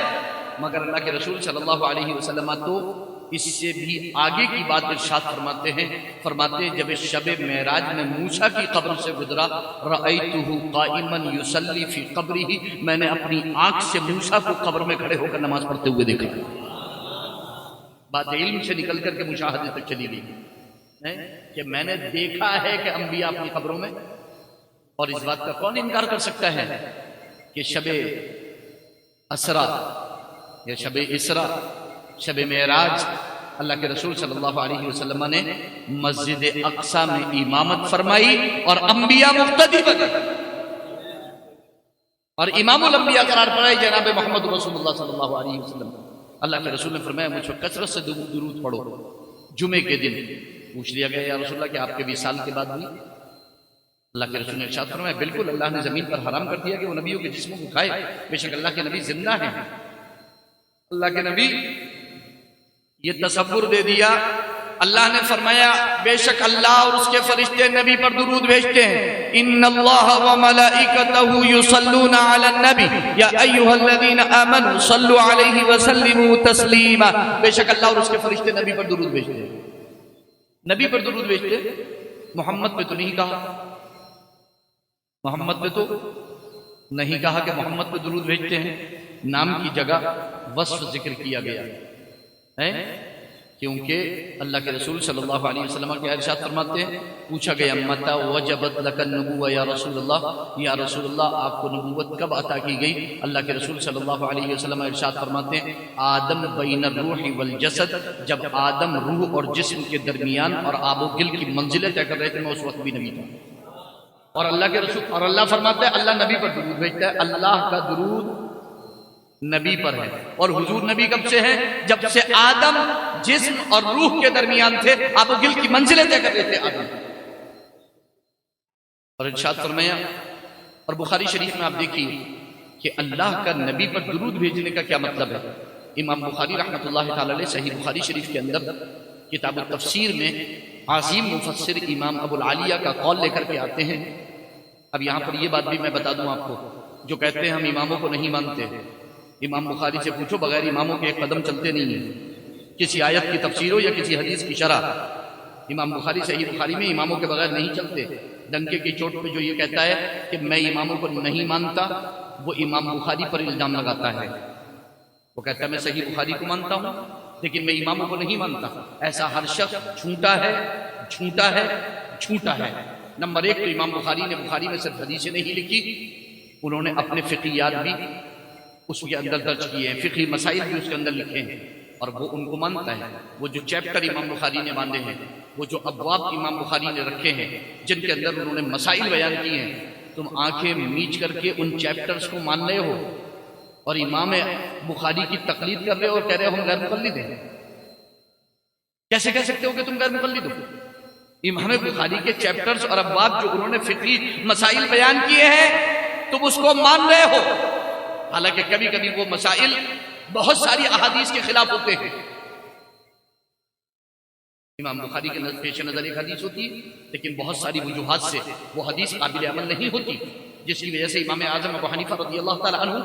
[SPEAKER 1] مگر اللہ کے رسول صلی اللہ علیہ وسلم تو اس سے بھی آگے کی بات ارشاد فرماتے ہیں، جب شب معراج میں موسیٰ کی قبر سے گزرا، رأیتہ قائما یصلی فی قبرہ، میں نے اپنی آنکھ سے موسیٰ کو قبر میں کھڑے ہو کر نماز پڑھتے ہوئے دیکھا۔ بات علم سے نکل کر کے مشاہدے تک چلی گئی کہ میں نے دیکھا ہے کہ انبیاء اپنی قبروں میں، اور اس بات کا کون انکار کر سکتا ہے کہ شب اسرا یا شب اسرا، شب معراج، اللہ کے رسول صلی اللہ علیہ وسلم نے مسجد اقصی میں امامت فرمائی اور انبیاء مقتدی بنے اور امام الانبیاء قرار پائے جناب محمد رسول اللہ صلی اللہ علیہ وسلم۔ اللہ کے رسول نے فرمایا، مجھ پر کثرت سے درود پڑھو۔ جمعے کے دن پوچھ لیا گیا، یا رسول اللہ کہ آپ کے وصال کے بعد بھی؟ اللہ کے رسول نے ارشاد فرمایا، بالکل، اللہ نے زمین پر حرام کر دیا کہ وہ نبیوں کے جسموں کو کھائے، بے شک اللہ کے نبی زندہ ہیں۔ اللہ کے نبی یہ تصور دے دیا، اللہ نے فرمایا بے شک اللہ اور اس کے فرشتے نبی پر درود بھیجتے ہیں، ان اللہ وملائکتہ یصلون علی النبی یا ایھا الذین آمنوا صلوا علیہ وسلموا تسلیما، بے شک اللہ اور اس کے فرشتے نبی پر درود بھیجتے ہیں، نبی پر درود بھیجتے ہیں۔ محمد پہ تو نہیں کہا، محمد پہ تو نہیں کہا کہ محمد پہ درود بھیجتے ہیں، نام کی جگہ وصف ذکر کیا گیا ہے، کیونکہ اللہ کے رسول صلی اللہ علیہ وسلم کے ارشاد فرماتے ہیں، پوچھا گیا متى وجبت لك النبوة یا رسول اللہ، یا رسول اللہ آپ کو نبوت کب عطا کی گئی؟ اللہ کے رسول صلی اللہ علیہ وسلم ارشاد فرماتے ہیں، آدم بین الروح والجسد، جب آدم روح اور جسم کے درمیان اور آب و گل کی منزلیں طے کر رہے تھے، میں اس وقت بھی نبی تھا۔ اور اللہ کے رسول اور اللہ فرماتا ہے اللہ نبی پر درود بھیجتا ہے، اللہ کا درود نبی پر ہے۔ اور حضور نبی کب سے ہیں؟ جب سے آدم جسم اور روح کے درمیان تھے، آب و گل کی منزلیں طے کر رہے تھے آدم۔ اور ارشاد فرمایا، اور بخاری شریف میں آپ دیکھیے کہ اللہ کا نبی پر درود بھیجنے کا کیا مطلب ہے۔ امام بخاری رحمۃ اللہ تعالی علیہ صحیح بخاری شریف کے اندر کتاب التفسیر میں عظیم مفسر امام ابو العالیہ کا قول لے کر کے آتے ہیں۔ اب یہاں پر یہ بات بھی میں بتا دوں آپ کو، جو کہتے ہیں ہم اماموں کو نہیں مانتے، امام بخاری سے پوچھو، بغیر اماموں کے ایک قدم چلتے نہیں ہیں، کسی آیت کی تفسیر ہو یا کسی حدیث کی شرح، امام بخاری صحیح بخاری میں اماموں کے بغیر نہیں چلتے۔ ڈنکے کی چوٹ پہ جو یہ کہتا ہے کہ میں اماموں کو نہیں مانتا، وہ امام بخاری پر الزام لگاتا ہے۔ وہ کہتا ہے میں صحیح بخاری کو مانتا ہوں لیکن میں اماموں کو نہیں مانتا۔ ایسا ہر شخص جھوٹا ہے، جھوٹا ہے، جھوٹا ہے۔ نمبر ایک تو امام بخاری نے بخاری میں صرف حدیثیں نہیں لکھی، انہوں نے اپنے فقہیات بھی اس کے اندر درج کیے ہیں، فقہی مسائل بھی اس کے اندر لکھے ہیں۔ اور وہ ان کو مانتا ہے. وہ جو چیپٹر امام بخاری نے باندھے ہیں، وہ جو ابواب امام بخاری نے رکھے ہیں جن کے اندر انہوں نے مسائل بیان کیے ہیں، تم آنکھیں میچ کر کے ان چیپٹرز کو مان رہے ہو اور امام بخاری کی تقلید کر رہے ہو اور کہہ رہے ہو ہم غیر مقلد ہیں. کیسے کہہ سکتے ہو کہ تم غیر مقلد ہو؟ امام بخاری کے چیپٹرز اور ابواب جو انہوں نے فقہی مسائل بیان کیے ہیں تم اس کو مان رہے ہو، حالانکہ کبھی کبھی وہ مسائل بہت ساری احادیث کے خلاف ہوتے ہیں. امام بخاری کے پیش نظر ایک حدیث ہوتی ہے لیکن بہت ساری وجوہات سے وہ حدیث قابل عمل نہیں ہوتی، جس کی وجہ سے امام اعظم ابو حنیفہ رضی اللہ تعالیٰ عنہ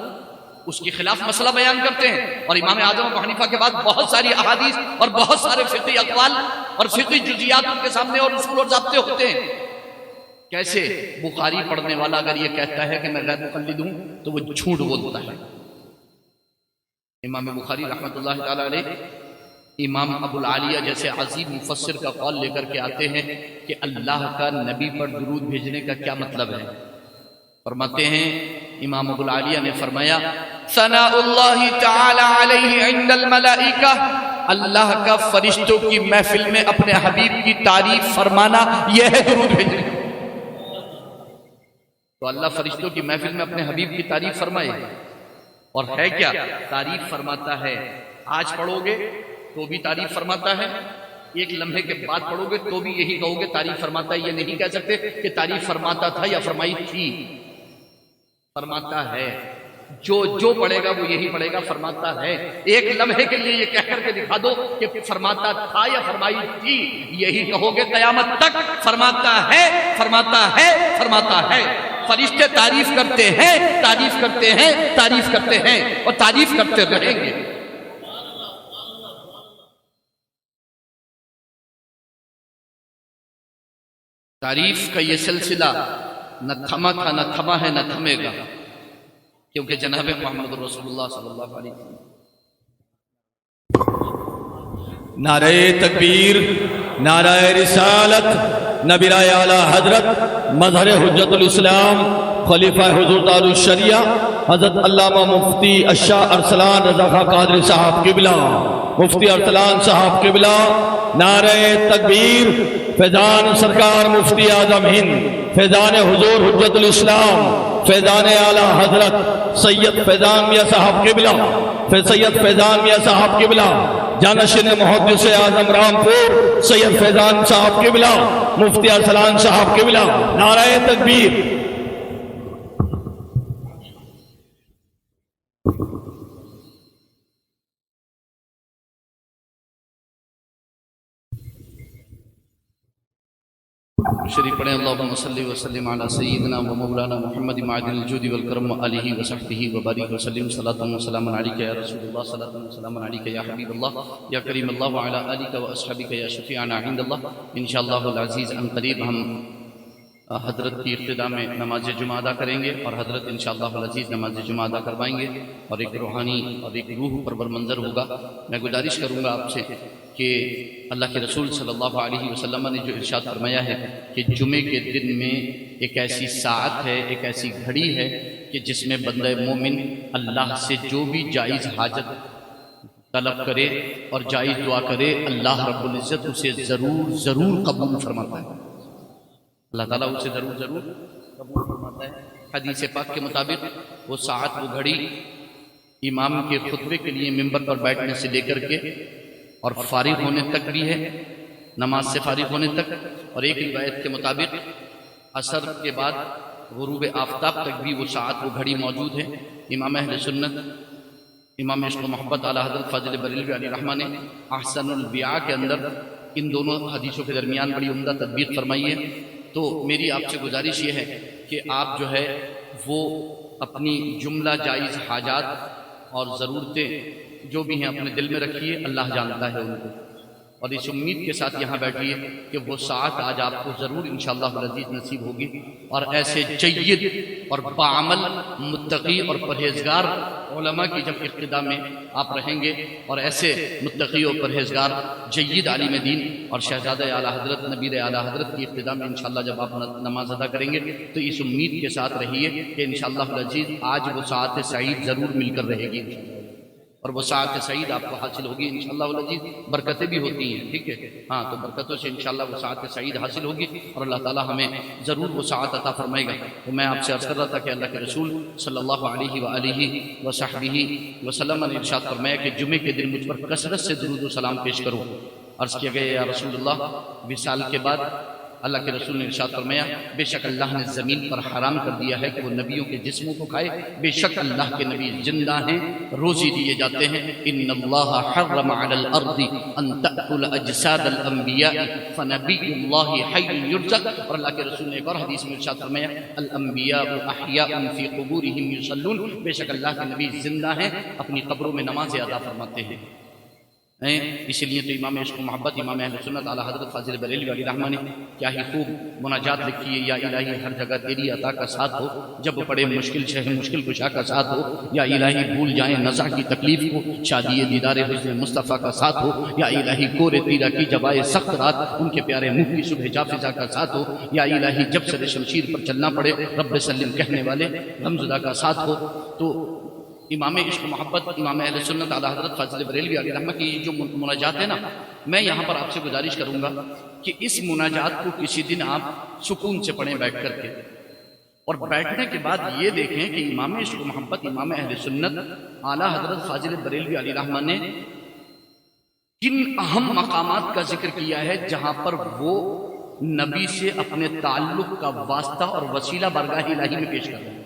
[SPEAKER 1] اس کے خلاف مسئلہ بیان کرتے ہیں. اور امام اعظم ابو حنیفہ کے بعد بہت ساری احادیث اور بہت سارے فقہی اقوال اور فقہی جزیات ان کے سامنے اور اصول اور ضابطے ہوتے ہیں. کیسے بخاری پڑھنے والا اگر یہ کہتا ہے کہ میں غیر مقلد ہوں تو وہ جھوٹ بولتا ہے. امام بخاری رحمۃ اللہ تعالیٰ علیہ امام ابو العالیہ جیسے عظیم مفسر کا قول لے کر کے آتے ہیں کہ اللہ کا نبی پر درود بھیجنے کا کیا مطلب ہے. فرماتے ہیں امام ابو العالیہ نے فرمایا ثناء اللہ تعالی علیہ عند الملائکہ، اللہ کا فرشتوں کی محفل میں اپنے حبیب کی تعریف فرمانا یہ ہے درود بھیجنا. تو اللہ فرشتوں کی محفل میں اپنے حبیب کی تعریف فرمائے اور ہے کیا تعریف فرماتا ہے. آج پڑھو گے تو بھی تعریف فرماتا ہے، ایک لمحے کے بعد پڑھو گے تو بھی یہی کہو گے تعریف فرماتا ہے. یہ نہیں کہہ سکتے کہ تعریف فرماتا تھا یا فرمائی تھی. فرماتا ہے، جو پڑھے گا وہ یہی پڑھے گا فرماتا ہے. ایک لمحے کے لیے یہ کہہ کر کے دکھا دو کہ فرماتا تھا یا فرمائی تھی، یہی کہو گے قیامت تک فرماتا ہے فرماتا ہے فرماتا ہے. فرشتے تعریف کرتے ہیں تعریف کرتے ہیں تعریف کرتے ہیں اور تعریف کرتے رہیں گے. تعریف کا یہ سلسلہ نہ تھما تھا نہ تھما ہے نہ تھمے گا، کیونکہ جناب محمد رسول اللہ صلی اللہ علیہ وسلم.
[SPEAKER 2] نعرہ تکبیر، نعرہ رسالت، نبی رائے اعلیٰ حضرت مظہر حجت الاسلام خلیفہ حضور دار الشریعہ حضرت علامہ مفتی الشاہ ارسلان رضا خان قادری صاحب قبلہ، مفتی ارسلان صاحب قبلہ. نعرہ تکبیر، فیضان سرکار مفتی اعظم ہند، فیضان حضور حجت الاسلام، فیضان اعلیٰ حضرت سید فیضان میاں صاحب قبلہ، سید فیضان میاں صاحب قبلہ، جانشین محدث اعظم رامپور سید فیضان صاحب قبلہ، مفتی ارسلان صاحب قبلہ. نعرہ تکبیر.
[SPEAKER 1] شریف پڑھیں اللہم صلی وسلم علی سیدنا و مولانا محمد معدن الجود والکرم علیہ وصحبہ وبارک وسلم. صلاۃ و سلام علیک یا رسول اللہ، صلاۃ و سلام علیک یا حبیب اللہ یا کریم اللہ وعلی آلک و اصحابک یا شفیعنا عند اللہ. انشاءاللہ العزیز ان قریب ہم حضرت کی ابتدا میں نماز جمعہ ادا کریں گے اور حضرت انشاءاللہ العزیز نماز جمعہ ادا کروائیں گے اور ایک روحانی اور ایک روح پرور منظر ہوگا. میں گزارش کروں گا آپ سے کہ اللہ کے رسول صلی اللہ علیہ وسلم نے جو ارشاد فرمایا ہے کہ جمعے کے دن میں ایک ایسی ساعت ہے، ایک ایسی گھڑی ہے کہ جس میں بندہ مومن اللہ سے جو بھی جائز حاجت طلب کرے اور جائز دعا کرے اللہ رب العزت اسے ضرور ضرور قبول فرماتا ہے. اللہ تعالیٰ اسے ضرور ضرور قبول فرماتا ہے. حدیث پاک کے مطابق وہ ساعت وہ گھڑی امام کے خطبے کے لیے ممبر پر بیٹھنے سے لے کر کے اور فارغ ہونے تک بھی ہے، نماز سے فارغ ہونے تک. اور ایک روایت کے مطابق عصر کے بعد غروب آفتاب تک بھی وہ ساعت وہ گھڑی موجود ہے. امام اہل سنت امام عشق و محبت اعلیٰ حضرت فاضل بریلوی علیہ رحمہ نے احسن البیاع کے اندر ان دونوں حدیثوں کے درمیان بڑی عمدہ تطبیق فرمائی ہے. تو میری آپ سے گزارش یہ ہے کہ آپ جو ہے وہ اپنی جملہ جائز حاجات اور ضرورتیں جو بھی ہیں اپنے دل میں رکھیے، اللہ جانتا ہے ان کو، اور اس امید کے ساتھ یہاں بیٹھیے کہ وہ ساعت آج آپ کو ضرور انشاءاللہ العزیز نصیب ہوگی. اور ایسے جید اور باعمل متقی اور پرہیزگار علماء کی جب اقتداء میں آپ رہیں گے اور ایسے متقی اور پرہیزگار جید عالم دین اور شہزادہ اعلیٰ حضرت نبیر اعلیٰ حضرت کی اقتداء میں انشاءاللہ جب آپ نماز ادا کریں گے تو اس امید کے ساتھ رہیے کہ انشاءاللہ العزیز آج وہ ساعت سعید ضرور مل کر رہے گی. اور وہ سعادت سعید آپ کو حاصل ہوگی انشاءاللہ العزیز. برکتیں بھی ہوتی ہیں، ٹھیک ہے، ہاں، تو برکتوں سے انشاءاللہ وہ سعادت سعید حاصل ہوگی اور اللہ تعالیٰ ہمیں ضرور وہ سعادت عطا فرمائے گا. تو میں آپ سے عرض کر رہا تھا کہ اللہ کے رسول صلی اللہ علیہ وآلہ وصحبہ وسلم نے ارشاد فرمایا کہ جمعے کے دن مجھ پر کثرت سے درود و سلام پیش کرو. عرض کیا گیا یا رسول اللہ، وصال کے بعد اللہ کے رسول نے ارشاد فرمایا بے شک اللہ نے زمین پر حرام کر دیا ہے کہ وہ نبیوں کے جسموں کو کھائے. بے شک اللہ کے نبی زندہ ہیں، روزی دیے جاتے ہیں. ان اللہ حرم علی الارض ان تأکل اجساد الانبیاء فنبی اللہ حی یرزق. اور اللہ کے رسول نے ایک اور حدیث میں ارشاد فرمایا الانبیاء احیاء فی قبورہم یصلون. بے شک اللہ کے نبی زندہ ہیں، اپنی قبروں میں نماز ادا فرماتے ہیں. اسی لیے تو امام عشق و محبت امام اہل سنت اعلیٰ حضرت فاضل بریلوی علیہ رحمہ نے کیا ہی خوب مناجات لکھی ہے. یا الہی ہر جگہ تیری عطا کا ساتھ ہو، جب پڑے مشکل شہ مشکل کشا کا ساتھ ہو. یا الہی بھول جائیں نزع کی تکلیف کو، شادی دیدار حسن مصطفیٰ کا ساتھ ہو. یا الہی کورے تیرا کی جبائے سخت رات ان کے پیارے منہ کی صبح جافزہ کا ساتھ ہو. یا الہی جب سر شمشیر پر چلنا پڑے رب سلم کہنے والے غمزدہ کا ساتھ ہو. تو امام عشق و محبت امام اہل سنت اعلیٰ حضرت فاضل بریلوی علیہ رحمہ کی جو مناجات ہے نا، میں یہاں پر آپ سے گزارش کروں گا کہ اس مناجات کو کسی دن آپ سکون سے پڑھیں بیٹھ کر کے، اور بیٹھنے کے بعد یہ دیکھیں کہ امام عشق و محبت امام اہل سنت اعلیٰ حضرت فاضل بریلوی علیہ رحمہ نے کن اہم مقامات کا ذکر کیا ہے جہاں پر وہ نبی سے اپنے تعلق کا واسطہ اور وسیلہ بارگاہ الہی میں پیش کر رہے ہیں.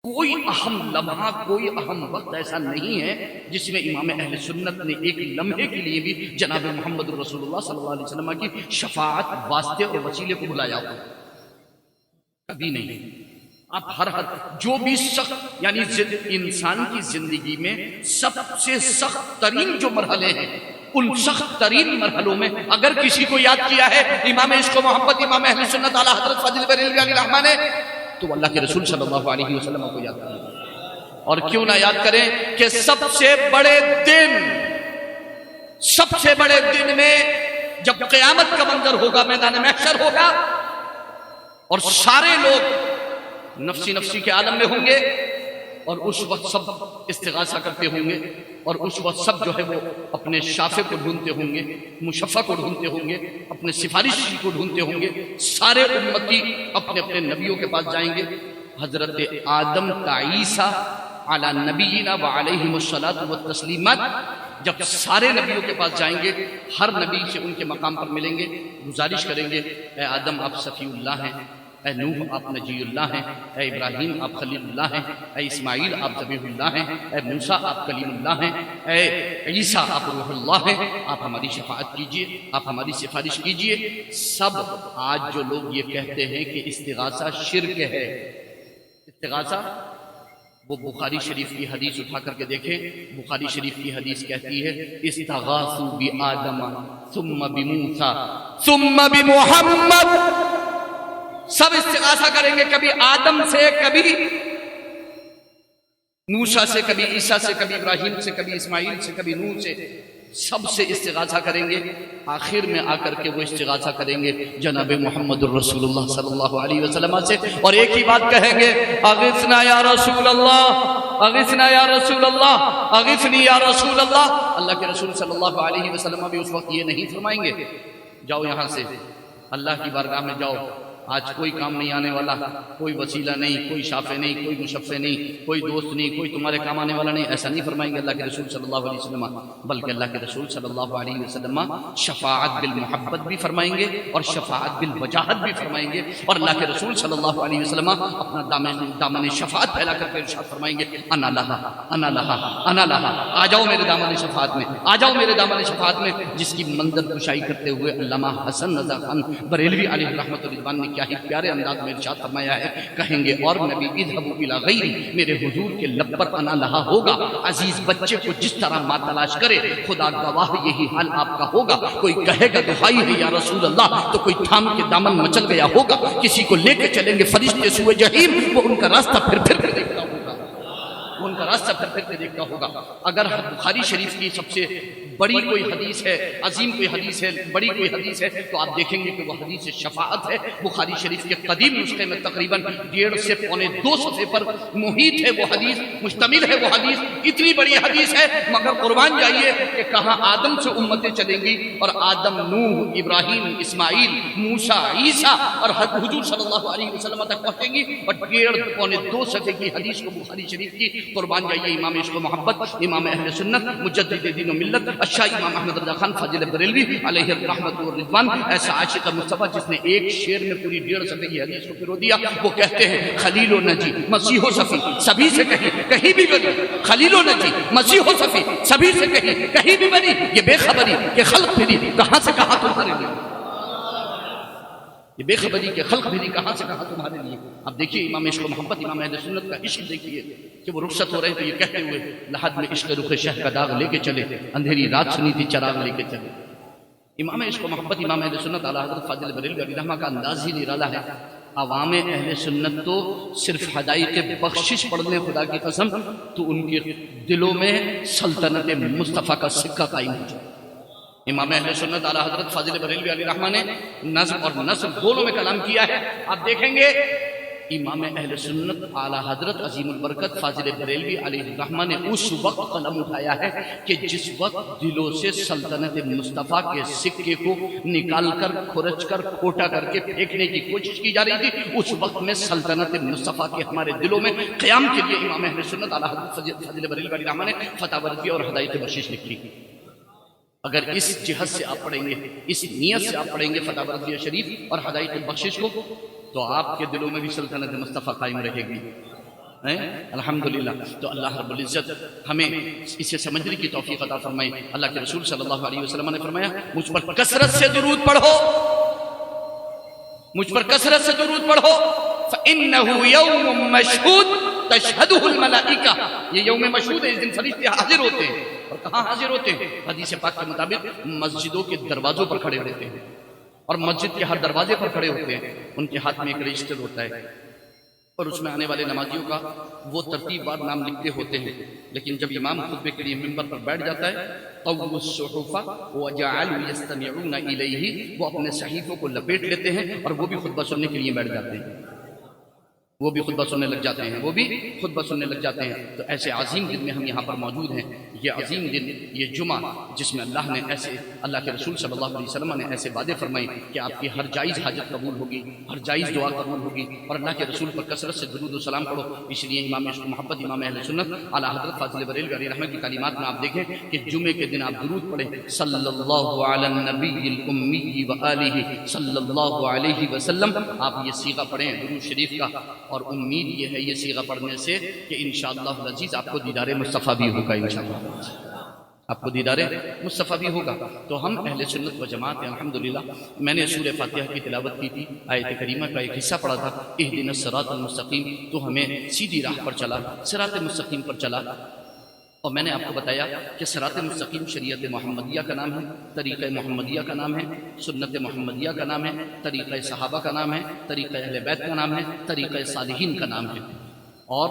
[SPEAKER 1] کوئی اہم لمحہ، کوئی اہم وقت ایسا نہیں ہے جس میں امام اہل سنت نے ایک لمحے کے لیے بھی جناب محمد رسول اللہ صلی اللہ علیہ وسلم کی شفاعت، واسطے اور وسیلے کو بلایا ہو. کبھی نہیں. آپ ہر جو بھی سخت، یعنی انسان کی زندگی میں سب سے سخت ترین جو مرحلے ہیں، ان سخت ترین مرحلوں میں اگر کسی کو یاد کیا ہے امام عشق و محبت امام اہل سنت اعلیٰ حضرت فاضل بریلوی علیہ رحمہ نے، تو اللہ کے رسول صلی اللہ علیہ وسلم کو یاد کریں. اور کیوں نہ یاد کریں کہ سب سے بڑے دن میں جب قیامت کا منظر ہوگا، میدان محشر ہوگا اور سارے لوگ نفسی نفسی کے عالم میں ہوں گے، اور اس وقت سب استغاثہ کرتے ہوں گے، اور اس وقت سب جو ہے وہ اپنے شافع کو ڈھونڈتے ہوں گے، مشفع کو ڈھونڈتے ہوں گے، اپنے سفارش کو ڈھونڈتے ہوں گے. سارے امتی اپنے اپنے نبیوں کے پاس جائیں گے. حضرت آدم تا عیسیٰ علی نبینا وعلیہم الصلاۃ والتسلیمات جب سارے نبیوں کے پاس جائیں گے، ہر نبی سے ان کے مقام پر ملیں گے، گزارش کریں گے اے آدم آپ صفی اللہ ہیں، اے نوح آپ نجی اللہ ہیں، اے ابراہیم آپ خلیل اللہ ہیں، اے اسماعیل آپ ذبیح اللہ ہیں، اے موسیٰ آپ کلیم اللہ ہیں، اے عیسیٰ آپ روح اللہ ہیں، آپ ہماری شفاعت کیجئے، آپ ہماری سفارش کیجئے. سب آج جو لوگ یہ کہتے ہیں کہ استغاثہ شرک ہے، استغاثہ، وہ بخاری شریف کی حدیث اٹھا کر کے دیکھیں. بخاری شریف کی حدیث کہتی ہے استغاثوا بآدم ثم بموسیٰ ثم بمحمد. سب استغاثہ کریں گے، کبھی آدم سے، کبھی موسیٰ سے، کبھی عیسیٰ سے، کبھی ابراہیم سے، کبھی اسماعیل سے، کبھی نوح سے. سب سے استغاثہ کریں گے. آخر میں آ کر کے وہ استغاثہ کریں گے جناب محمد الرسول اللہ صلی اللہ علیہ وسلم سے، اور ایک ہی بات کہیں گے اغثنا یا رسول اللہ، اغثنا یا رسول اللہ، اغثنی یا رسول اللہ. اللہ کے رسول صلی اللہ علیہ وسلم بھی اس وقت یہ نہیں فرمائیں گے جاؤ یہاں سے اللہ کی بارگاہ میں جاؤ، آج کوئی کام نہیں آنے والا، کوئی وسیلہ نہیں، کوئی شافع نہیں، کوئی مشفع نہیں، کوئی دوست نہیں، کوئی تمہارے کام آنے والا نہیں. ایسا نہیں فرمائیں گے اللہ کے رسول صلی اللہ علیہ وسلم، بلکہ اللہ کے رسول صلی اللہ علیہ وسلم شفاعت بالمحبت بھی فرمائیں گے اور شفاعت بالوجاہت بھی فرمائیں گے. اور اللہ کے رسول صلی اللہ علیہ وسلم اپنا دامن شفاعت پھیلا کر کے ارشاد فرمائیں گے انا لہا انا لہا انا لہا. آ جاؤ میرے دامن شفاعت میں، آ جاؤ میرے دامن شفاعت میں. جس کی منظر کشائی کرتے ہوئے علامہ حسن رضا خان بریلوی علیہ رحمۃ الرضوان نے کیا ہی پیارے انداز میں ارشاد فرمایا ہے. کہیں گے اور نبی اذهبوا الی غیری، میرے حضور کے لب پر انا لہا ہوگا. عزیز بچے کو جس طرح ماں تلاش کرے، خدا گواہ یہی حال آپ کا ہوگا. کوئی کہے گا دہائی ہے یا رسول اللہ، تو کوئی تھام کے دامن مچل گیا ہوگا. کسی کو لے کے چلیں گے فرشتے سوئے جحیم، وہ ان کا راستہ پھر پھر کے دیکھتا ہوگا، وہ ان کا راستہ پھر پھر کے دیکھتا ہوگا. اگر بخاری شریف کی سب سے بڑی کوئی حدیث ہے، عظیم کوئی حدیث ہے، بڑی کوئی حدیث ہے، تو آپ دیکھیں گے کہ وہ حدیث شفاعت ہے۔ بخاری شریف کے قدیم نسخے میں تقریباً 1.5 سے پونے 2 صفحے پر محیط ہے وہ حدیث، مشتمل ہے وہ حدیث، اتنی بڑی حدیث ہے، مگر قربان جائیے کہ کہاں آدم سے امتیں چلیں گی، اور آدم، نوح، ابراہیم، اسماعیل، موسیٰ، عیسیٰ اور حضور صلی اللہ علیہ وسلم تک پہنچیں گی، اور 1.5 پونے 2 صفحے کی حدیث کو بخاری شریف کی قربان جائیے امام عشق و محبت، امام اہل سنت، مجدد دین و ملت، الشاہ امام احمد رضا خان فاضل بریلوی علیہ الرحمۃ والرضوان، ایسا عاشق مصطفیٰ جس نے ایک شعر میں پوری 1.5 صفحے کی حدیث کو پرو دیا۔ وہ کہتے ہیں خلیل و نجی مسیح و صفی سبھی سے کہیں بھی بری، خلیل و نجی مسیح و صفی سبھی سے کہیں بھی بری، یہ بے خبری کہ خلق پھری کہاں سے کہاں تمہارے لیے، یہ بے خبری کہ خلق پھری کہاں سے کہاں تمہارے لیے۔ اب دیکھیے امام عشق و محبت، امام اہل سنت کا عشق دیکھیے کہ وہ رخصت ہو رہے ہیں تو یہ کہتے ہوئے لحد میں عشق رخ شہ کا داغ لے کے چلے، اندھیری رات سنی تھی چراغ لے کے چلے۔ امام عشق و محبت، امام اہل سنت اعلیٰ حضرت فاضل بریلوی علیہ رحمہ کا انداز ہی نرالا ہے۔ عوام اہل سنت تو صرف حدائق بخشش پڑھ لیں خدا کی قسم تو ان کے دلوں میں سلطنت مصطفیٰ کا سکہ قائم ہو جائے۔ امام اہل سنت اعلیٰ حضرت فاضل بریلوی علیہ رحمہ نے نظم اور نثر دونوں میں کلام کیا ہے۔ آپ دیکھیں گے امام اہل سنت اعلیٰ حضرت عظیم البرکت فاضل بریلوی علیہ الرحمہ نے اس وقت قلم اٹھایا ہے کہ جس وقت دلوں سے سلطنت مصطفیٰ کے سکے کو نکال کر کھرچ کر کھوٹا کر کے پھینکنے کی کوشش کی جا رہی تھی، اس وقت میں سلطنت مصطفیٰ کے ہمارے دلوں میں قیام کے لیے امام اہل سنت اعلیٰ حضرت فاضل بریلوی علیہ الرحمہ نے فتح ورزی اور ہدایت بخشش لکھی۔ اگر اس جہت سے آپ پڑھیں گے، اس نیت سے آپ پڑھیں گے فتح ورزی شریف اور ہدایت بخشش کو، تو آپ کے دلوں میں بھی سلطنت مصطفیٰ قائم رہے گی۔ الحمدللہ۔ تو اللہ رب العزت ہمیں اسے سمجھنے کی توفیق عطا فرمائے۔ اللہ کے رسول صلی اللہ علیہ وسلم نے فرمایا مجھ پر کثرت سے درود پڑھو، مجھ پر کثرت سے درود پڑھو، فَإِنَّهُ يَوْمٌ مَشْهُودٌ تَشْهَدُهُ الْمَلَائِكَةُ، یہ یوم مشہود ہے، اس دن فرشتے حاضر ہوتے ہیں۔ اور کہاں حاضر ہوتے ہیں؟ حدیث پاک کے مطابق مسجدوں کے دروازوں پر کھڑے ہوتے ہیں، اور مسجد کے ہر دروازے پر کھڑے ہوتے ہیں، ان کے ہاتھ میں ایک رجسٹر ہوتا ہے، اور اس میں آنے والے نمازیوں کا وہ ترتیب وار نام لکھتے ہوتے ہیں، لیکن جب امام خطبے کے لیے منبر پر بیٹھ جاتا ہے طووا الصحف وجعلوا یستمعون الیہ، وہ اپنے صحیفوں کو لپیٹ لیتے ہیں اور وہ بھی خطبہ سننے کے لیے بیٹھ جاتے ہیں، وہ بھی خطبہ سننے لگ جاتے ہیں، وہ بھی خطبہ سننے لگ جاتے ہیں۔ تو ایسے عظیم دن میں ہم یہاں پر موجود ہیں، یہ عظیم دن، یہ جمعہ جس میں اللہ نے ایسے، اللہ کے رسول صلی اللہ علیہ وسلم نے ایسے وعدے فرمائے کہ آپ کی ہر جائز حاجت قبول ہوگی، ہر جائز دعا قبول ہوگی، اور اللہ کے رسول پر کثرت سے درود و سلام پڑھو۔ اس لیے امام عشق و محبت، امام اہل سنت اعلیٰ حضرت فاضل بریلوی علیہ رحمہ کی تعلیمات میں آپ دیکھیں کہ جمعے کے دن آپ درود پڑھیں، صلی اللہ علی النبی الامی وآلہ صلی اللہ علیہ وسلم، آپ یہ صیغہ پڑھیں درود شریف کا، اور امید یہ ہے یہ صیغہ پڑھنے سے کہ انشاءاللہ العزیز آپ کو دیدار مصطفیٰ بھی ہوگا، انشاءاللہ آپ کو دیدار مصطفیٰ بھی ہوگا۔ تو ہم اہل سنت و جماعت ہیں الحمدللہ۔ میں نے سورہ فاتحہ کی تلاوت کی تھی، آیت کریمہ کا ایک حصہ پڑھا تھا، اہدنا الصراط المستقیم، تو ہمیں سیدھی راہ پر چلا، صراط مستقیم پر چلا، اور میں نے آپ کو بتایا کہ صراط مستقیم شریعت محمدیہ کا نام ہے، طریقہ محمدیہ کا نام ہے، سنت محمدیہ کا نام ہے، طریقہ صحابہ کا نام ہے، طریقہ اہل بیت کا نام ہے، طریقہ صالحین کا نام ہے، اور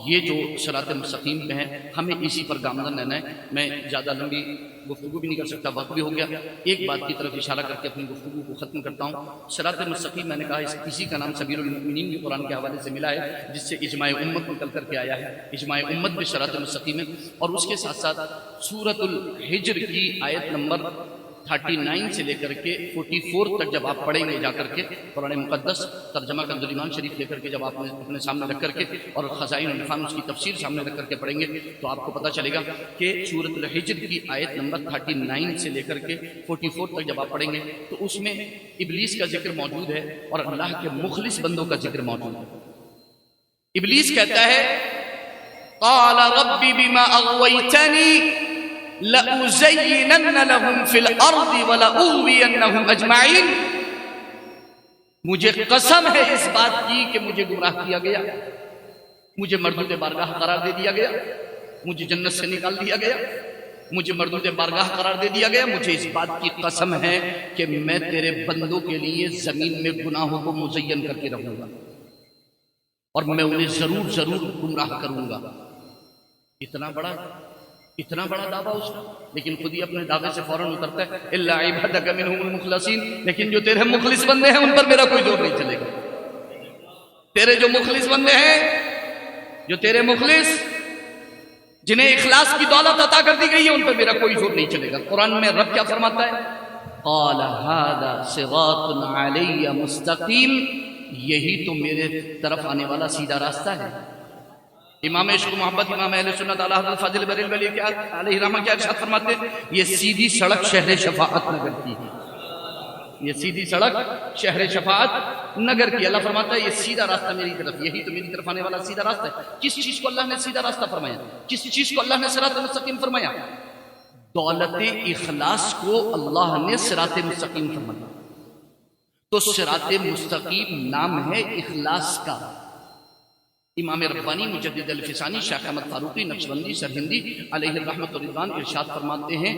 [SPEAKER 1] یہ جو صراط مستقیم پہ ہے ہمیں اسی پر گامزن رہنا ہے۔ میں زیادہ لمبی گفتگو بھی نہیں کر سکتا، وقت بھی ہو گیا، ایک بات کی طرف اشارہ کر کے اپنی گفتگو کو ختم کرتا ہوں۔ صراط مستقیم میں نے کہا اسی کا نام سبیل المؤمنین بھی قرآن کے حوالے سے ملا ہے، جس سے اجماع امت نکل کر کے آیا ہے، اجماع امت بھی صراط مستقیم ہے۔ اور اس کے ساتھ ساتھ سورۃ الحجر کی آیت نمبر 39 سے لے کر کے 44 تک جب آپ پڑھیں گے جا کر کے قرآن مقدس ترجمہ کنز الایمان شریف لے کر کے، جب آپ اپنے سامنے رکھ کر کے اور خزائن العرفان اس کی تفسیر سامنے رکھ کر کے پڑھیں گے، تو آپ کو پتہ چلے گا کہ سورۃ الحجر کی آیت نمبر 39 سے لے کر کے 44 تک جب آپ پڑھیں گے تو اس میں ابلیس کا ذکر موجود ہے اور اللہ کے مخلص بندوں کا ذکر موجود ہے۔ ابلیس کہتا ہے قال رب بما اغویتنی لَأُزَيِّنَنَّ لَهُمْ فِي الْأَرْضِ وَلَأُغْوِيَنَّهُمْ أَجْمَعِينَ، مجھے قسم ہے اس بات کی کہ مجھے گمراہ کیا گیا، مجھے مردود بارگاہ قرار دے دیا گیا، مجھے جنت سے نکال دیا گیا، مجھے مردود بارگاہ قرار دے دیا گیا، مجھے اس بات کی قسم ہے کہ میں تیرے بندوں کے لیے زمین میں گناہوں کو مزین کر کے رہوں گا اور میں انہیں ضرور ضرور گمراہ کروں گا۔ اتنا بڑا اتنا بڑا دعویٰ اس کا، لیکن خود ہی اپنے دعوے سے فوراً اترتا ہے الا عبادک منہم المخلصین، لیکن جو تیرے مخلص بندے ہیں ان پر میرا کوئی زور نہیں چلے گا. تیرے جو مخلص بندے ہیں، جو تیرے مخلص جنہیں اخلاص کی دولت عطا کر دی گئی ہے، ان پر میرا کوئی زور نہیں چلے گا. قرآن میں رب کیا فرماتا ہے؟ قال ھذا صراط علی مستقیم، یہی تو میرے طرف آنے والا سیدھا راستہ ہے. امام عشق و محبت امام اہل سنت اعلی حضرت فاضل بریلوی علیہ رحمہ کیا ارشاد فرماتے ہیں؟ یہ سیدھی سڑک شہر شفاعت نگر کی ہے. یہ سیدھی سڑک شہر شفاعت نگر کی. اللہ فرماتا ہے یہ سیدھا راستہ میری طرف، یہی تو میری طرف آنے والا سیدھا راستہ ہے. کس چیز کو اللہ نے سیدھا راستہ فرمایا؟ کس چیز کو اللہ نے صراط مستقیم فرمایا؟ دولت اخلاص کو اللہ نے صراط مستقیم فرمایا. تو صراط مستقیم نام ہے اخلاص کا. امام ربانی مجدد الفسانی شیخ احمد فاروقی نقشبندی سرہندی علیہ الرحمۃ والرضوان ارشاد فرماتے ہیں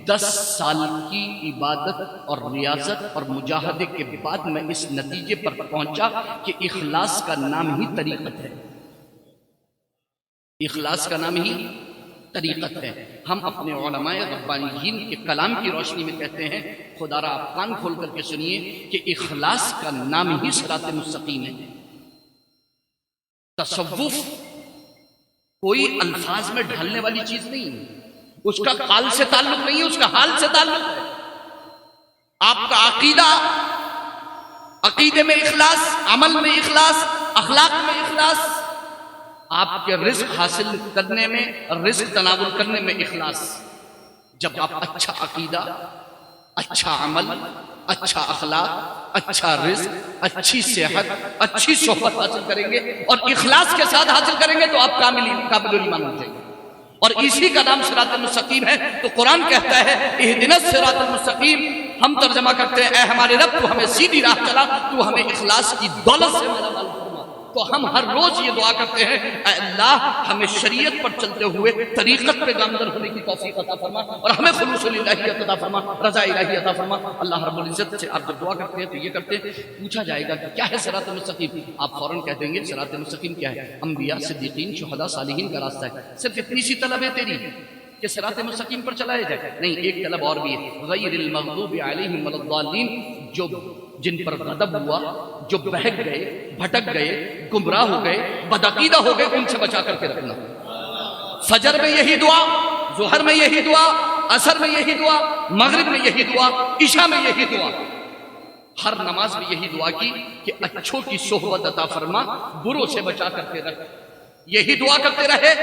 [SPEAKER 1] 10 سال کی عبادت اور ریاضت اور مجاہدے کے بعد میں اس نتیجے پر پہنچا کہ اخلاص کا نام ہی طریقت ہے. اخلاص کا نام ہی طریقت ہے. ہم اپنے علماء ربانیین کے کلام کی روشنی میں کہتے ہیں، خدا را آپ کان کھول کر کے سنیے کہ اخلاص کا نام ہی صراط مستقیم ہے. تصوف کوئی الفاظ میں ڈھالنے والی چیز نہیں ہے، اس کا قال سے تعلق نہیں ہے، اس کا حال سے تعلق ہے. آپ کا عقیدہ، عقیدے میں اخلاص، عمل میں اخلاص، اخلاق میں اخلاص، آپ کے رزق حاصل کرنے میں، رزق تناول کرنے میں اخلاص. جب آپ اچھا عقیدہ، اچھا عمل، اچھا اخلاق، اچھا رزق، اچھی صحت، اچھی صحبت حاصل کریں گے اور اخلاص کے ساتھ حاصل کریں گے تو آپ قابل ایمان ہو جائیں گے. اور اسی کا نام صراط المستقیم ہے. تو قرآن کہتا ہے اہدنا الصراط المستقیم، ہم ترجمہ کرتے ہیں اے ہمارے رب تو ہمیں سیدھی راہ چلا، تو ہمیں اخلاص کی دولت سے مالا مال فرما. تو ہم ہر روز یہ دعا کرتے ہیں اے اللہ ہمیں شریعت پر چلتے ہوئے طریقت پہ گامزن ہونے کی توفیق عطا فرما اور ہمیں خلوص الہیت عطا فرما، رضا الہی عطا فرما. اللہ رب العزت سے آپ جب دعا کرتے ہیں تو یہ کرتے ہیں، پوچھا جائے گا کہ کیا ہے صراط مستقیم، آپ فوراً کہہ دیں گے صراط مستقیم کیا ہے؟ انبیاء، صدیقین، شہداء، صالحین کا راستہ ہے. صرف اتنی سی طلب ہے تیری کہ صراط مستقیم پر چلایا جائے؟ نہیں، ایک طلب اور بھی ہے، غیر المغضوب علیہم ولا الضالین، جو جن پر غضب ہوا، جو بہک گئے، بھٹک گئے، گمراہ ہو گئے، بدعقیدہ ہو گئے، ان سے بچا کر کے رکھنا. فجر میں یہی دعا، ظہر میں یہی دعا، عصر میں یہی دعا، مغرب میں یہی دعا، عشاء میں یہی دعا، ہر نماز میں یہی دعا کی کہ اچھوں کی صحبت عطا فرما، بروں سے بچا کر کے رکھ. یہی دعا کرتے رہے.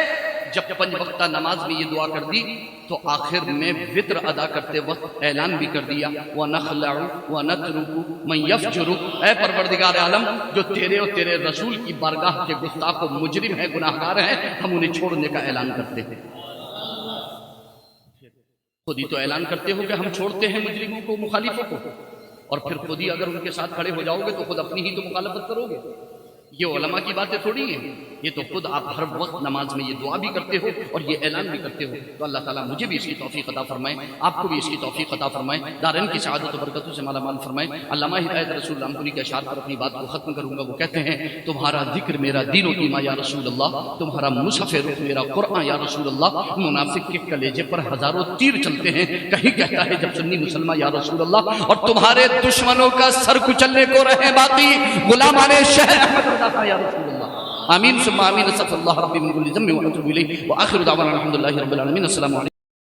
[SPEAKER 1] جب 5 وقتہ نماز میں یہ دعا کر دی تو آخر میں وطر ادا کرتے وقت اعلان بھی کر دیا وَنَخْلَعُ وَنَتْرُكُ مَنْ يَفْجُرُ، اے پروردگار عالم جو تیرے اور تیرے رسول کی بارگاہ کے گستاخ و مجرم ہیں، گناہ گار ہیں، ہم انہیں چھوڑنے کا اعلان کرتے ہیں. خود ہی تو اعلان کرتے ہو کہ ہم چھوڑتے ہیں مجرموں کو، مخالفوں کو، اور پھر خود ہی اگر ان کے ساتھ کھڑے ہو جاؤ گے تو خود اپنی ہی تو مخالفت کرو گے. یہ علماء کی باتیں تھوڑی ہیں، یہ تو خود آپ ہر وقت نماز میں یہ دعا بھی کرتے ہو اور یہ اعلان بھی کرتے ہو. تو اللہ تعالیٰ مجھے بھی اس کی توفیق عطا فرمائے، آپ کو بھی اس کی توفیق عطا فرمائے، دارین کی سعادت و برکتوں سے مالا مال فرمائے. علامہ ہدایت رسول اللہ پوری کے اشعار پر اپنی بات کو ختم کروں گا. وہ کہتے ہیں تمہارا ذکر میرا دین و ایمان یا رسول اللہ، تمہارا مصحف رخ میرا قرآن یا رسول اللہ. منافق کے کلیجے پر ہزاروں تیر چلتے ہیں، کہیں کہتا ہے جب سنی مسلمان یا رسول اللہ، اور تمہارے دشمنوں کا سر کچلنے کو رہے باقی غلامان شہر احمد رضا کا یا رسول اللہ. آمین ثم آمین. استغفر اللہ ربی من کل ذنب واتوب الیہ، وآخر دعوانا الحمد للہ رب العالمین. السلام علیکم.